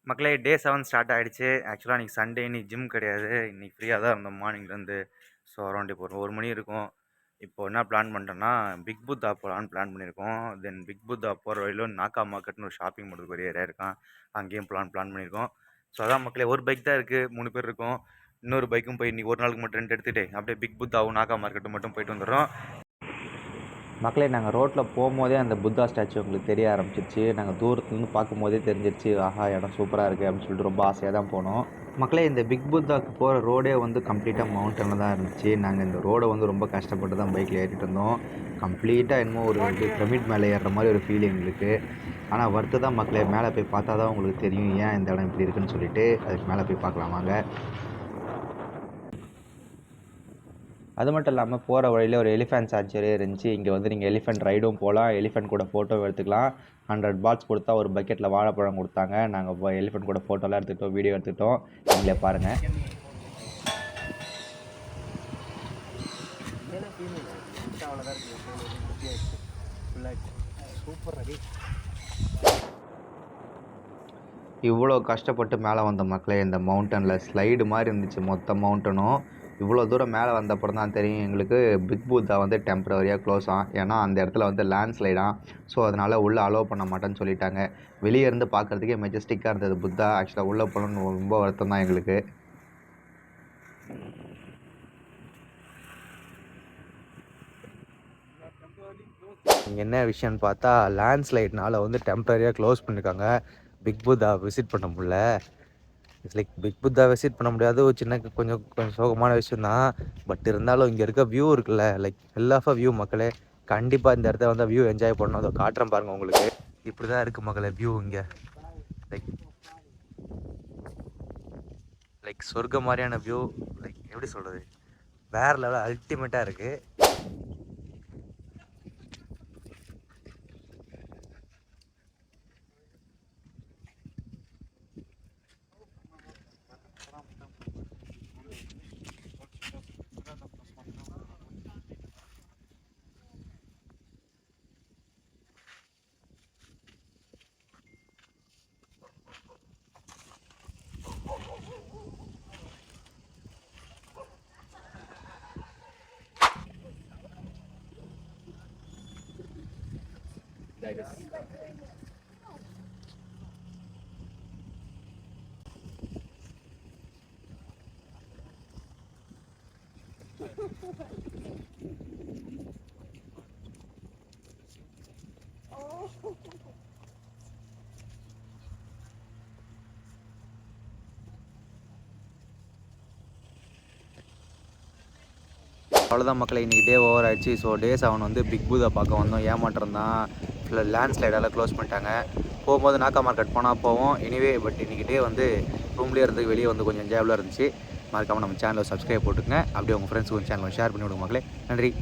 மக்களே டே 7 ஸ்டார்ட் ஆகிடுச்சு. ஆக்சுவலாக இன்றைக்கி சண்டே, இன்றைக்கி ஜிம் கிடையாது. இன்றைக்கி ஃப்ரீயாக தான் இருந்தோம் மார்னிங்லேருந்து. ஸோ அரௌண்ட் இப்போ ஒரு மணி இருக்கும். இப்போது என்ன பிளான் பண்ணிட்டோன்னா, பிக் புத்தா போகலான்னு பிளான் பண்ணியிருக்கோம். தென் பிக் புத்தா போகிற வழியில் நாக்கா மார்க்கெட்னு ஒரு ஷாப்பிங் பண்ணுறதுக்கு ஒரு ஏரியா இருக்கான். அங்கேயும் பிளான் பண்ணியிருக்கோம். ஸோ அதான் மக்களே, ஒரு பைக் தான் இருக்குது, 3 பேர் இருக்கோம். இன்னொரு பைக்கும் போய் இன்றைக்கி ஒரு நாளுக்கு மட்டும் ரெண்ட் எடுத்துகிட்டு அப்படியே பிக் புத்தாவும் நாக்கா மார்க்கெட்டும் மட்டும் போயிட்டு வந்துடுறோம். மக்களே, நாங்கள் ரோட்டில் போகும்போதே அந்த புத்தா ஸ்டாச்சு உங்களுக்கு தெரிய ஆரம்பிச்சிருச்சு. நாங்கள் தூரத்துலேருந்து பார்க்கும்போதே தெரிஞ்சிருச்சு, ஆஹா இடம் சூப்பராக இருக்குது அப்படின்னு சொல்லிட்டு ரொம்ப ஆசையாக தான் போனோம். மக்களே, இந்த பிக் புத்தாவுக்கு போகிற ரோடே வந்து கம்ப்ளீட்டாக மவுண்டனில் தான் இருந்துச்சு. நாங்கள் இந்த ரோடை வந்து ரொம்ப கஷ்டப்பட்டு தான் பைக்கில் ஏறிட்டு இருந்தோம். கம்ப்ளீட்டாக என்னமோ ஒரு பிரமிட் மேலே ஏறுற மாதிரி ஒரு ஃபீலிங் எங்களுக்கு. ஆனால் வருத்து தான் மக்களே, மேலே போய் பார்த்தா தான் உங்களுக்கு தெரியும் ஏன் இந்த இடம் இப்படி இருக்குன்னு சொல்லிட்டு. அதுக்கு மேலே போய் பார்க்கலாம் வாங்க. அது மட்டும் இல்லாமல் போகிற வழியில் ஒரு எலிஃபென்ட் சான்ச்சுரி இருந்துச்சு. இங்கே வந்து நீங்கள் எலிஃபென்ட் ரைடும் போகலாம், எலிஃபென்ட் கூட ஃபோட்டோ எடுத்துக்கலாம். 100 பாட்ஸ் கொடுத்தா ஒரு பக்கெட்டில் வாழைப்பழம் கொடுத்தாங்க. நாங்கள் எலிஃபென்ட் கூட ஃபோட்டோலாம் எடுத்துக்கிட்டோம், வீடியோ எடுத்துக்கிட்டோம். நீங்களே பாருங்கள். இவ்வளோ கஷ்டப்பட்டு மேலே வந்த மக்களே, இந்த மவுண்டனில் ஸ்லைடு மாதிரி இருந்துச்சு மொத்த மவுண்டனும். இவ்வளோ தூரம் மேலே வந்தப்பறம் தான் தெரியும் எங்களுக்கு பிக் புத்தா வந்து டெம்ப்ரவரியாக க்ளோஸ் ஏன்னா அந்த இடத்துல வந்து லேண்ட் ஸ்லைடாக. ஸோ அதனால் உள்ளே அலோவ் பண்ண மாட்டேன்னு சொல்லிட்டாங்க. வெளியே இருந்து பார்க்குறதுக்கே மெஜஸ்டிக்காக இருந்தது புத்தா. ஆக்சுவலாக உள்ளே போகணுன்னு ரொம்ப வருத்தம் தான் எங்களுக்கு. என்ன விஷயம்னு பார்த்தா, லேண்ட் ஸ்லைட்னால வந்து டெம்ப்ரரியாக க்ளோஸ் பண்ணியிருக்காங்க. பிக் புத்தா விசிட் பண்ண முடியல. It's like big Buddha visit பண்ண முடியாது, ஒரு கொஞ்சம் சோகமான விஷயம் தான். பட் இருந்தாலும் இங்கே இருக்க வியூ இருக்குல்ல, like hell of a view மக்களே. கண்டிப்பாக இந்த இடத்த வந்து வியூ என்ஜாய் பண்ணணும். அதை காட்டுறேன் பாருங்கள் உங்களுக்கு. இப்படி தான் இருக்குது மக்களே வியூ இங்கே. லைக் சொர்க்க மாதிரியான வியூ. லைக் எப்படி சொல்கிறது, வேறு லெவலில் அல்டிமேட்டாக இருக்குது. அவ்வளோதான் மக்களை, இன்றைக்கி டே ஓவர் ஆகிடுச்சு. ஸோ டே 7 வந்து பிக் புத்தா பார்க்க வந்தோம். ஏமாற்றம் தான், லேண்ட் ஸ்லைடால் க்ளோஸ் பண்ணிட்டாங்க. போகும்போது நாக்கா மார்க்கெட் போனால் போவோம் எனிவே. பட் இன்றைக்கி டே வந்து ரூம்லேயே இருந்து வெளியே வந்து கொஞ்சம் என்ஜாயபுளாக இருந்துச்சு. மறக்காமல் நம்ம சேனலை சப்ஸ்கிரைப் போட்டுக்கங்க. அப்படியே உங்கள் ஃப்ரெண்ட்ஸுக்கு சேனலை ஷேர் பண்ணி விடுங்க மக்களே. நன்றி.